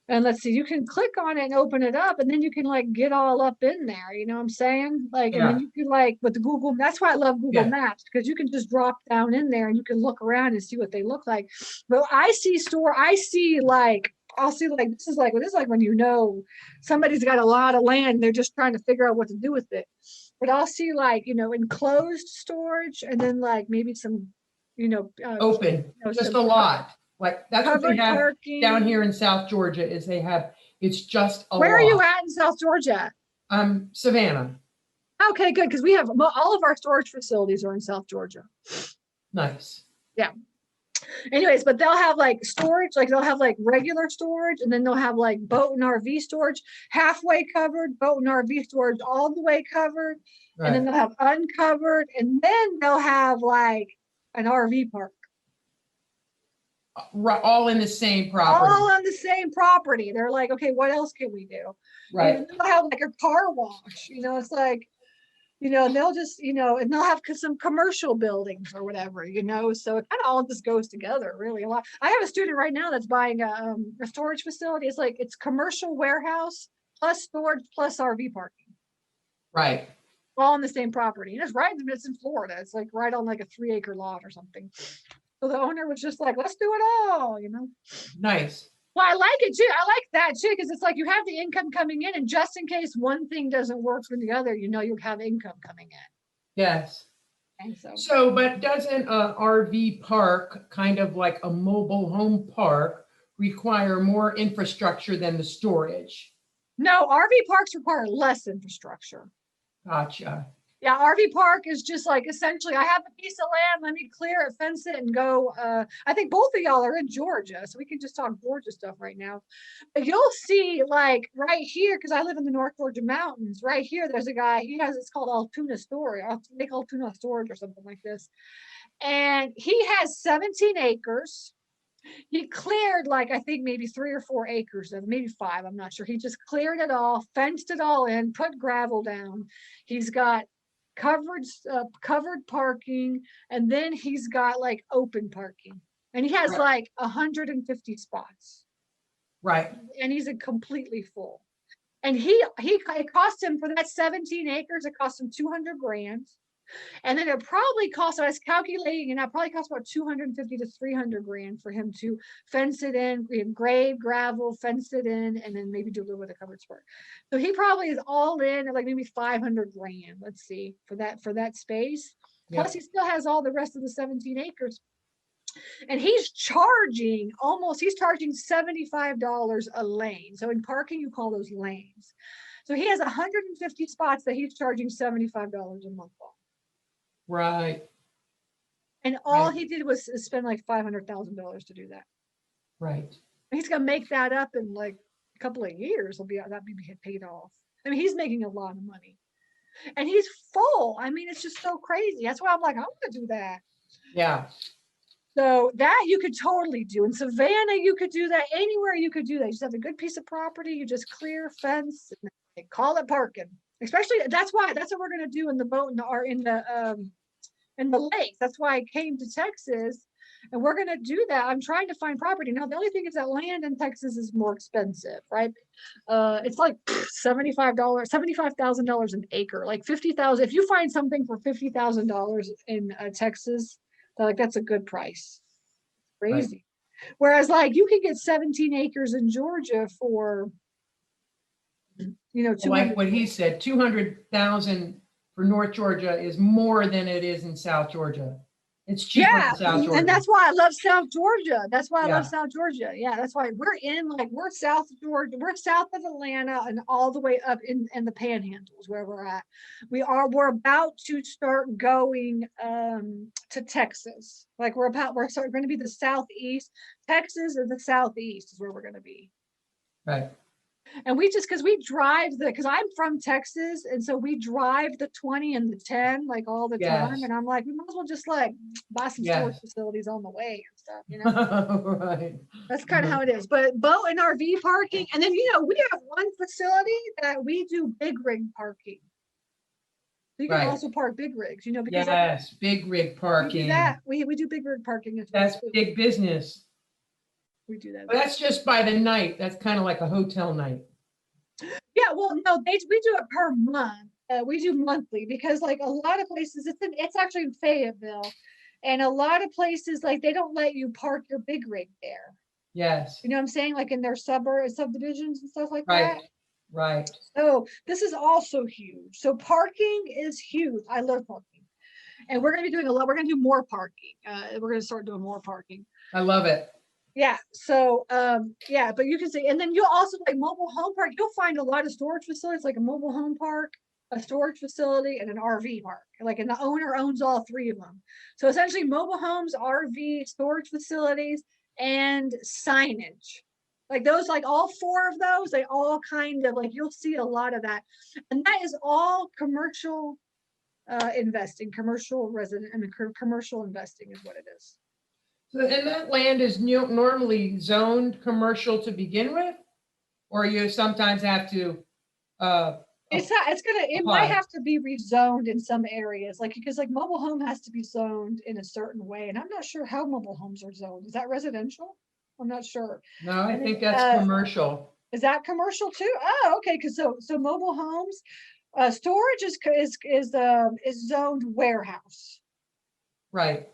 And let's see, you can click on it and open it up, and then you can like get all up in there. You know what I'm saying? Like, and then Yeah. you can like with the Google, that's why I love Google Yeah. Maps, because you can just drop down in there and you can look around and see what they look like. But I see like, I'll see like, this is like when you know somebody's got a lot of land, they're just trying to figure out what to do with it. But I'll see like, enclosed storage and then like maybe some, Open, just some a lot. Like that's what they covered have down parking. here in South Georgia is they have, it's just a Where are you lot. at in South Georgia? Savannah. Okay, good, because we have all of our storage facilities are in South Georgia. Nice. Yeah. Anyways, but they'll have like storage, like they'll have like regular storage, and then they'll have like boat and RV storage, halfway covered, boat and RV storage all the way covered, and then Right. they'll have uncovered, and then they'll have like an RV park. Right. All in the same property. All on the same property. They're like, okay, what else can we do? And Right. then they'll have like a car wash. It's like, and they'll just, and they'll have some commercial buildings or whatever, so it kind of all just goes together really a lot. I have a student right now that's buying a storage facility. It's like, it's commercial warehouse plus storage plus RV parking, Right. all on the same property. And it's in Florida. It's like right on like a 3-acre lot or something. So the owner was just like, let's do it all. Nice. Well, I like it too. I like that too, because it's like you have the income coming in, and just in case one thing doesn't work for the other, you'll have income coming in. Yes. And so, So, but doesn't a RV park, kind of like a mobile home park, require more infrastructure than the storage? no, RV parks require less infrastructure. Gotcha. Yeah, RV park is just like essentially, I have a piece of land, let me clear it, fence it, and go. I think both of y'all are in Georgia, so we can just talk Georgia stuff right now. But you'll see, like right here, because I live in the North Georgia mountains. Right here, there's a guy. It's called Altoona Storage. I'll make Altoona Storage or something like this, and he has 17 acres. He cleared like I think maybe 3 or 4 acres of, maybe 5. I'm not sure. He just cleared it all, fenced it all in, put gravel down. He's got covered parking, and then he's got like open parking, and he has Right. like 150 spots, Right. and he's a completely full. And it cost him for that 17 acres. It cost him 200 grand. And then it probably cost, I was calculating, and it probably cost about 250 to 300 grand for him to fence it in, grade, gravel, fence it in, and then maybe do a little bit of covered sport. So he probably is all in at like maybe 500 grand, let's see, for that space. Yep. Plus he still has all the rest of the 17 acres. And he's charging $75 a lane. So in parking, you call those lanes. So he has 150 spots that he's charging $75 a month on. Right. And all he did was spend like $500,000 to do that. Right. He's gonna make that up in like a couple of years. That'll be paid off. I mean, he's making a lot of money, and he's full. I mean, it's just so crazy. That's why I'm like, I want to do that. Yeah. So that you could totally do in Savannah. You could do that anywhere. You could do that. You just have a good piece of property. You just clear fence and they call it parking. Especially that's what we're gonna do in the boat in the lakes. That's why I came to Texas, and we're going to do that. I'm trying to find property. Now, the only thing is that land in Texas is more expensive, right? It's like $75,000 an acre, like 50,000. If you find something for $50,000 in Texas, that's a good price. Crazy. Right. Whereas like you can get 17 acres in Georgia for, like what he said, 200,000 for North Georgia is more than it is in South Georgia. It's cheaper in South Georgia. And that's why I love South Georgia. That's why I love South Georgia. Yeah, that's why we're South Georgia. We're south of Atlanta and all the way up in the Panhandles where we're at. We're about to start going to Texas. Like we're going to be the southeast. Texas or the southeast is where we're going to be. Right. And because we drive because I'm from Texas, and so we drive the 20 and the 10 like all the time. And I'm like, we might as well just like buy some storage facilities on the way and stuff, Right. That's kind of how it is. But boat and RV parking, and then we have one facility that we do big rig parking. So you can also park big rigs, because big rig parking. We do big rig parking as well. That's big business. We do that. But that's just by the night. That's kind of like a hotel night. Yeah, well, no, we do it per month. We do monthly because like a lot of places, it's actually in Fayetteville, and a lot of places like they don't let you park your big rig there. Yes. You know what I'm saying? Like in their subdivisions and stuff like that. Right. Right. So this is also huge. So parking is huge. I love parking, and we're going to be doing a lot. We're going to do more parking. We're going to start doing more parking. I love it. Yeah. So, yeah, but you can see, and then you'll also like mobile home park. You'll find a lot of storage facilities, like a mobile home park, a storage facility, and an RV park. Like, and the owner owns all three of them. So essentially, mobile homes, RV, storage facilities, and signage. Like those, like all four of those, they all kind of like you'll see a lot of that, and that is all commercial investing, commercial resident, I mean, commercial investing is what it is. So, and that land is normally zoned commercial to begin with, or you sometimes have to. It might have to be rezoned in some areas, like because like mobile home has to be zoned in a certain way, and I'm not sure how mobile homes are zoned. Is that residential? I'm not sure. No, I think that's commercial. Is that commercial too? Oh, okay. Because so mobile homes, storage is zoned warehouse. Right.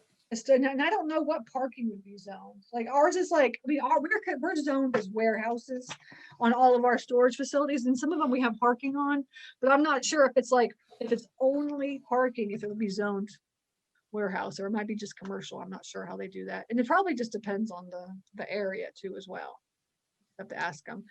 And I don't know what parking would be zoned. Like ours is like we're zoned as warehouses on all of our storage facilities, and some of them we have parking on, but I'm not sure if it's only parking, if it would be zoned warehouse, or it might be just commercial. I'm not sure how they do that, and it probably just depends on the area too as well. Have to ask them.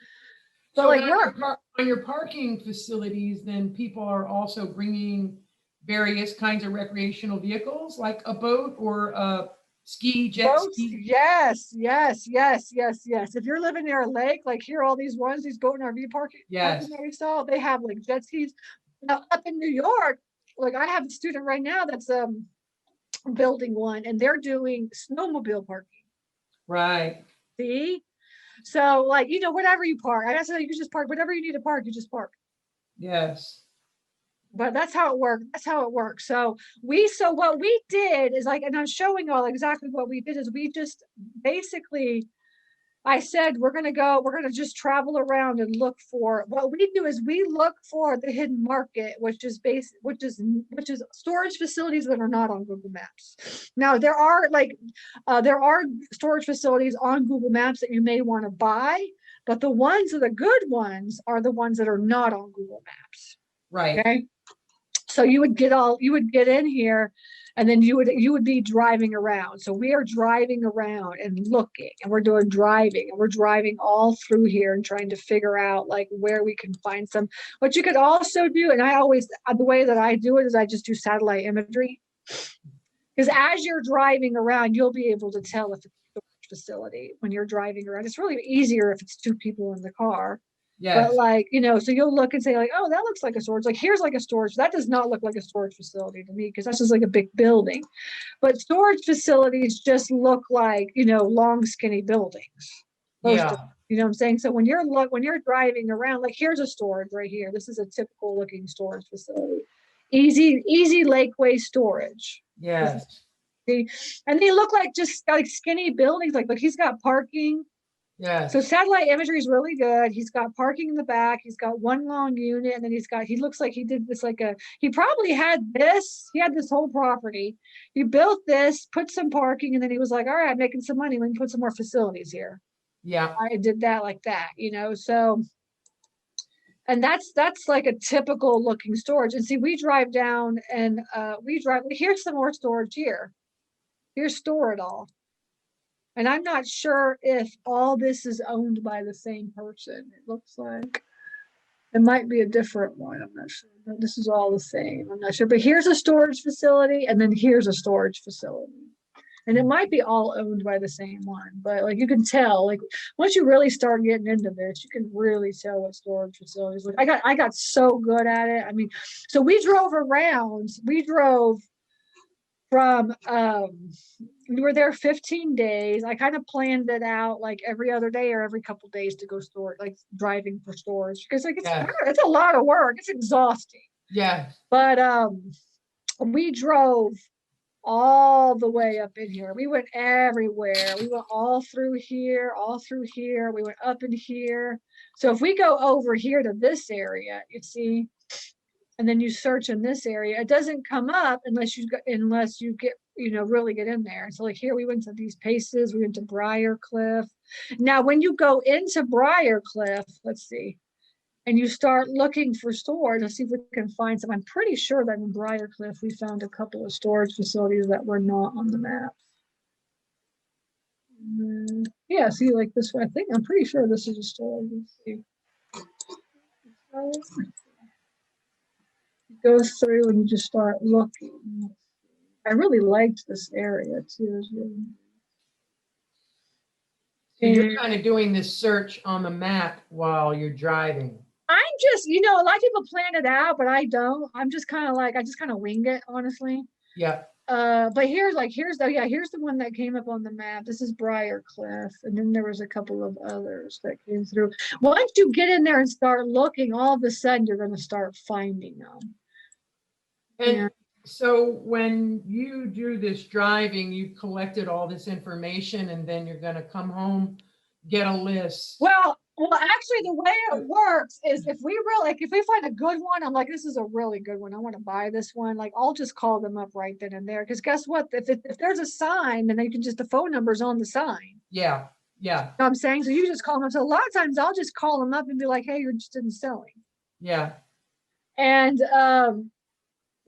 So like on your parking facilities, then people are also bringing various kinds of recreational vehicles, like a boat or a jet ski. Yes. If you're living near a lake, like here, all these boat and RV parking that we saw, they have like jet skis. Now up in New York, like I have a student right now that's building one, and they're doing snowmobile parking. Right. See, so like whatever you park, I guess you just park whatever you need to park. You just park. Yes. But that's how it works. So what we did is like, and I'm showing all exactly what we did is we just basically, I said, we're going to just travel around and look for, what we do is we look for the hidden market, which is storage facilities that are not on Google Maps. Now there are storage facilities on Google Maps that you may want to buy, but the ones that are good ones are the ones that are not on Google Maps. Right. Okay. So you would get in here, and then you would be driving around. So we are driving around and looking, and we're driving all through here and trying to figure out like where we can find some. What you could also do, and the way that I do it is I just do satellite imagery, because as you're driving around, you'll be able to tell if it's a storage facility when you're driving around. It's really easier if it's two people in the car. Yes. But like, so you'll look and say like, oh, that looks like a storage. Like here's like a storage. That does not look like a storage facility to me, because that's just like a big building. But storage facilities just look like, long, skinny buildings. Yeah. You know what I'm saying? So when you're driving around, like here's a storage right here. This is a typical looking storage facility. Easy lakeway storage. Yes. And they look like just like skinny buildings. Like he's got parking. Yeah. So satellite imagery is really good. He's got parking in the back. He's got one long unit, and then he looks like he did this he probably had this. He had this whole property. He built this, put some parking, and then he was like, all right, I'm making some money. Let me put some more facilities here. Yeah. I did that like that, so, and that's like a typical looking storage. And see, we drive down and here's some more storage here. Here's store it all. And I'm not sure if all this is owned by the same person. It looks like it might be a different one. I'm not sure. But this is all the same. I'm not sure. But here's a storage facility, and then here's a storage facility. And it might be all owned by the same one. But like you can tell, like once you really start getting into this, you can really tell what storage facilities look. I got so good at it. I mean, so we drove around. We drove from we were there 15 days. I kind of planned it out like every other day or every couple of days to go store, like driving for storage, because like it's a lot of work. It's exhausting. Yeah. But we drove all the way up in here. We went everywhere. We went all through here, all through here. We went up in here. So if we go over here to this area, you see, and then you search in this area, it doesn't come up unless you get, really get in there. So like here, we went to these Paces, we went to Briar Cliff. Now, when you go into Briar Cliff, let's see, and you start looking for storage, let's see if we can find some. I'm pretty sure that in Briar Cliff, we found a couple of storage facilities that were not on the map. Yeah, see, like this one, I'm pretty sure this is a storage. Let's see. Go through and you just start looking. I really liked this area too. So you're kind of doing this search on the map while you're driving. I'm just, a lot of people plan it out, but I don't. I'm just kind of like, I just kind of wing it, honestly. Yeah. But here's the one that came up on the map. This is Briar Cliff, and then there was a couple of others that came through. Once you get in there and start looking, all of a sudden you're going to start finding them. And so when you do this driving, you collected all this information, and then you're going to come home, get a list. Well, actually, the way it works is if we find a good one, I'm like, this is a really good one, I want to buy this one. Like, I'll just call them up right then and there. Because guess what? If there's a sign, then the phone number's on the sign. Yeah. Yeah. You know what I'm saying? So you just call them up. So a lot of times I'll just call them up and be like, hey, you're interested in selling. Yeah. And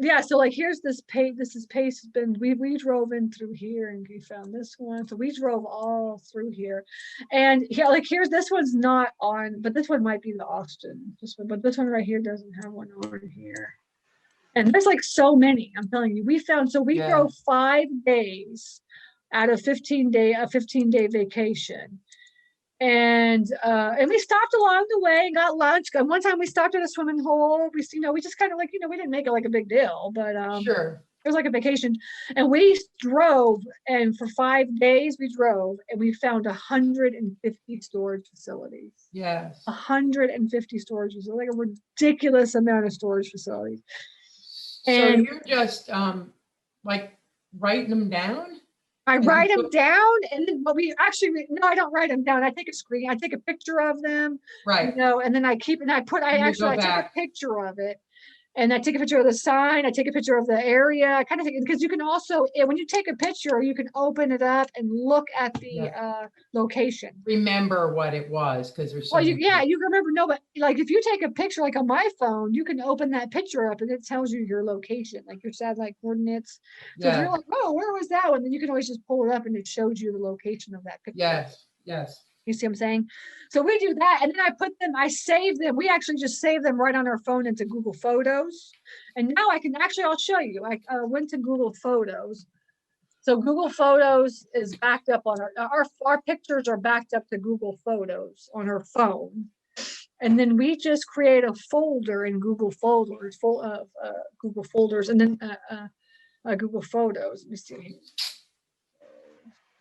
yeah, so like here's this Pace. This is Pace. We drove in through here and we found this one. So we drove all through here, and yeah, like here's this one's not on, but this one might be the Austin. But this one right here doesn't have one on here. And there's like so many. I'm telling you, we drove 5 days out of 15-day vacation. And we stopped along the way and got lunch. And one time we stopped at a swimming hole. We just kind of like, we didn't make it like a big deal, but sure, it was like a vacation. And we drove, and for 5 days we drove, and we found 150 storage facilities. Yes. 150 storage facilities, like a ridiculous amount of storage facilities. And so you're just like writing them down? I write them down, and then I don't write them down. I take a picture of them, right? And then I take a picture of it, and I take a picture of the sign. I take a picture of the area, kind of thing, because you can also, when you take a picture, you can open it up and look at the location. Remember what it was, because there's you remember. No, but like if you take a picture, like on my phone, you can open that picture up and it tells you your location, like your satellite coordinates. So if you're like, oh, where was that one? Then you can always just pull it up and it shows you the location of that picture. Yes. You see what I'm saying? So we do that, and then I save them. We actually just save them right on our phone into Google Photos. And now I'll show you. I went to Google Photos. So Google Photos is backed up on our pictures are backed up to Google Photos on our phone. And then we just create a folder in Google Folders, full of Google Folders, and then Google Photos. Let me see.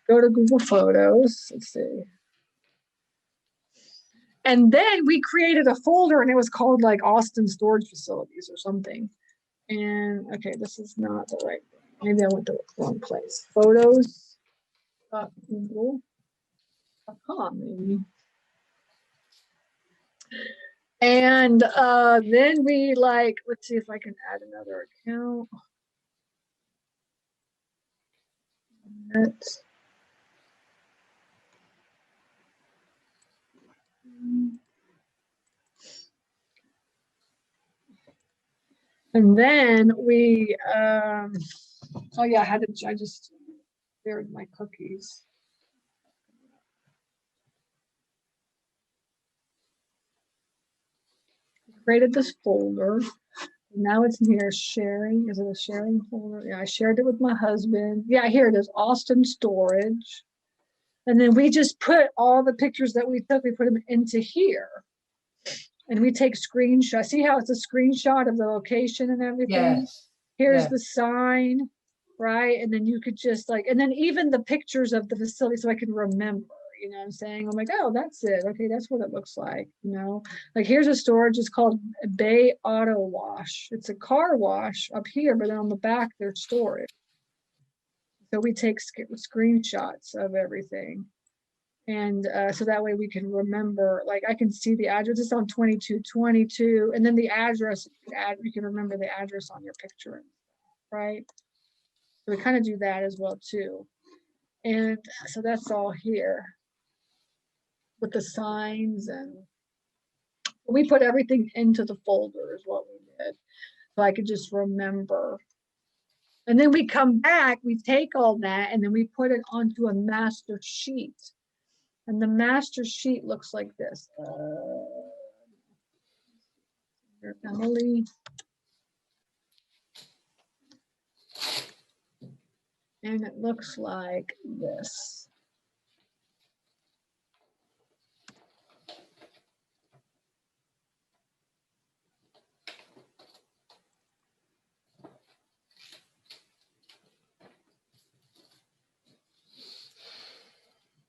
Go to Google Photos. Let's see. And then we created a folder, and it was called like Austin Storage Facilities or something. And okay, this is not the right thing. Maybe I went to the wrong place. Photos.google.com maybe. And then we let's see if I can add another account. And then we, I just buried my cookies. Created this folder. Now it's in here, sharing. Is it a sharing folder? Yeah, I shared it with my husband. Yeah, here it is, Austin Storage. And then we just put all the pictures that we took, we put them into here. And we take screenshots. See how it's a screenshot of the location and everything? Yes. Here's the sign, right? And then you could just and then even the pictures of the facility so I can remember, you know what I'm saying? I'm like, oh, that's it. Okay, that's what it looks like, Like here's a storage, it's called Bay Auto Wash. It's a car wash up here, but on the back there's storage. So we take screenshots of everything. And so that way we can remember, like I can see the address, it's on 2222, and then the address, you can remember the address on your picture, right? So we kind of do that as well too. And so that's all here with the signs, and we put everything into the folder is what we did. So I could just remember. And then we come back, we take all that, and then we put it onto a master sheet. And the master sheet looks like this. Emily. And it looks like this.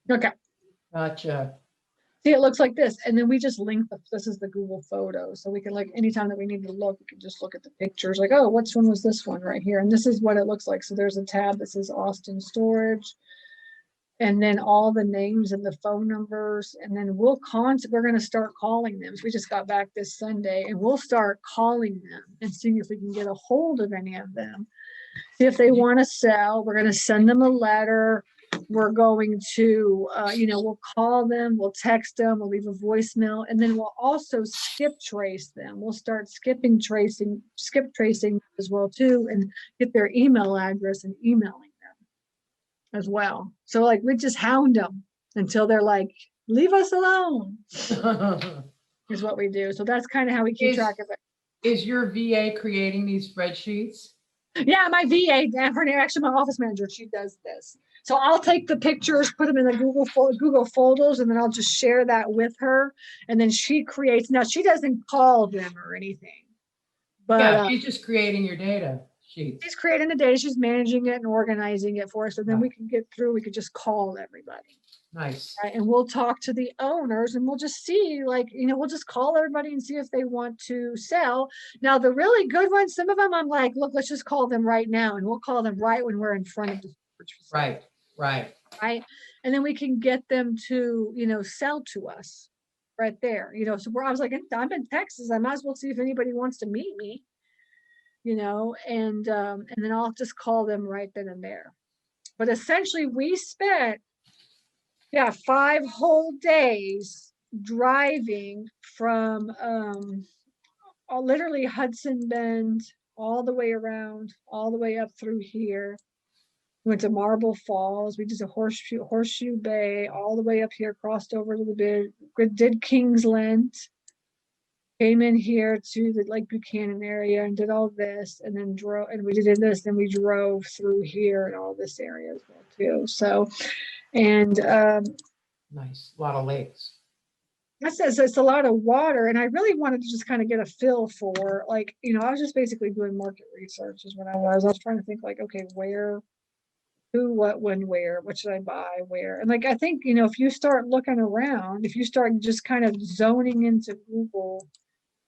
Okay. Gotcha. See, it looks like this. And then we just link this is the Google photo. So we can, like, anytime that we need to look, we can just look at the pictures, like, oh, which one was this one right here? And this is what it looks like. So there's a tab that says Austin Storage. And then all the names and the phone numbers. And then we're going to start calling them. So we just got back this Sunday, and we'll start calling them and seeing if we can get a hold of any of them. See if they want to sell. We're going to send them a letter. We're going to, we'll call them, we'll text them, we'll leave a voicemail, and then we'll also skip trace them. We'll start skip tracing as well too, and get their email address and emailing them as well. So like we just hound them until they're like, leave us alone, is what we do. So that's kind of how we keep track of it. Is your VA creating these spreadsheets? Yeah, my VA, actually my office manager, she does this. So I'll take the pictures, put them in the Google folders, and then I'll just share that with her. And then she creates, now she doesn't call them or anything. But yeah, she's just creating your data sheets. She's creating the data, she's managing it and organizing it for us. So then we can get through, we could just call everybody. Nice. Right? And we'll talk to the owners, and we'll just see, like, we'll just call everybody and see if they want to sell. Now, the really good ones, some of them I'm like, look, let's just call them right now. And we'll call them right when we're in front of the storage facility. Right. And then we can get them to, sell to us right there. So I was like, I'm in Texas. I might as well see if anybody wants to meet me, and then I'll just call them right then and there. But essentially we spent 5 whole days driving from literally Hudson Bend all the way around, all the way up through here. Went to Marble Falls. We did a Horseshoe Bay, all the way up here, crossed over to the big, did Kingsland, came in here to the Lake Buchanan area and did all this, and then drove, and we did this, then we drove through here and all this area as well too. So, and nice, a lot of lakes. That says it's a lot of water, and I really wanted to just kind of get a feel for, like, I was just basically doing market research is what I was. I was trying to think, like, okay, where, who, what, when, where, what should I buy, where? And like, I think, if you start looking around, if you start just kind of zoning into Google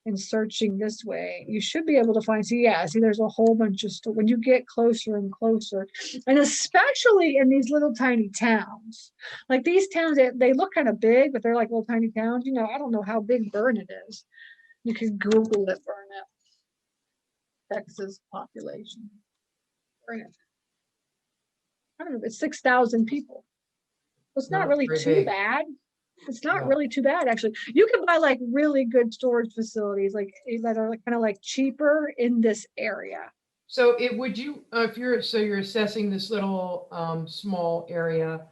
and searching this way, you should be able to find, see, there's a whole bunch of stuff when you get closer and closer, and especially in these little tiny towns. Like these towns, they look kind of big, but they're like little tiny towns. I don't know how big Burnett is. You can Google it, Burnett, Texas population. Burnett. I don't know, it's 6,000 people. It's not really too bad. It's not really too bad, actually. You can buy like really good storage facilities, like that are kind of like cheaper in this area. So if you're assessing this little small area,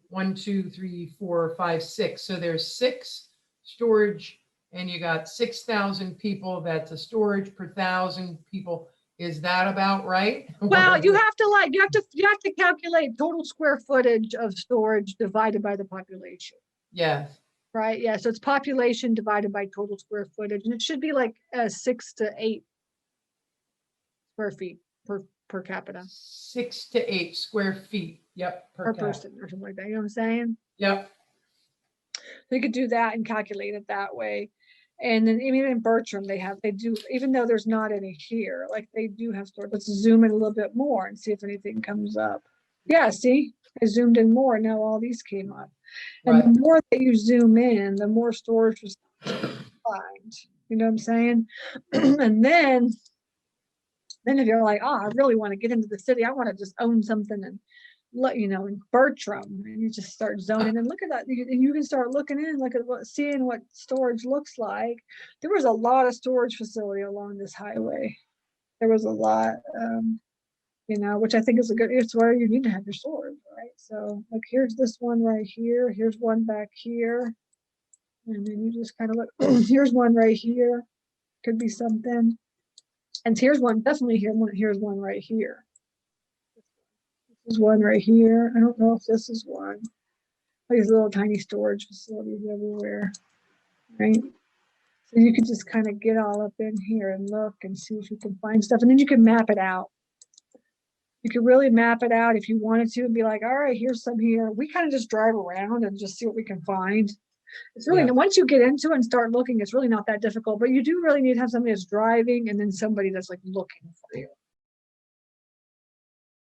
1, 2, 3, 4, 5, 6. So there's 6 storage, and you got 6,000 people. That's a storage per 1,000 people. Is that about right? Well, you have to calculate total square footage of storage divided by the population. Yes. Right. Yeah. So it's population divided by total square footage, and it should be like 6 to 8 square feet per capita. 6 to 8 square feet. Yep. Per person or something like that. You know what I'm saying? Yep. So you could do that and calculate it that way. And then even in Bertram, they do, even though there's not any here, like they do have storage. Let's zoom in a little bit more and see if anything comes up. Yeah, see, I zoomed in more. Now all these came up. And Right. the more that you zoom in, the more storage was find. You know what I'm saying? And then if you're like, oh, I really want to get into the city, I want to just own something and let you know in Bertram, and you just start zoning and look at that. And you can start looking in, look at what seeing what storage looks like. There was a lot of storage facility along this highway. There was a lot. You know, which I think is a good, it's where you need to have your storage, right? So like here's this one right here, here's one back here, and then you just kind of look, here's one right here, could be something. And here's one, definitely here, here's one right here. This is one right here. I don't know if this is one. These little tiny storage facilities everywhere, right? So you can just kind of get all up in here and look and see if you can find stuff. And then you can map it out. You could really map it out if you wanted to and be like, all right, here's some here. We kind of just drive around and just see what we can find. It's really, Yeah. once you get into it and start looking, it's really not that difficult, but you do really need to have somebody that's driving and then somebody that's like looking for you.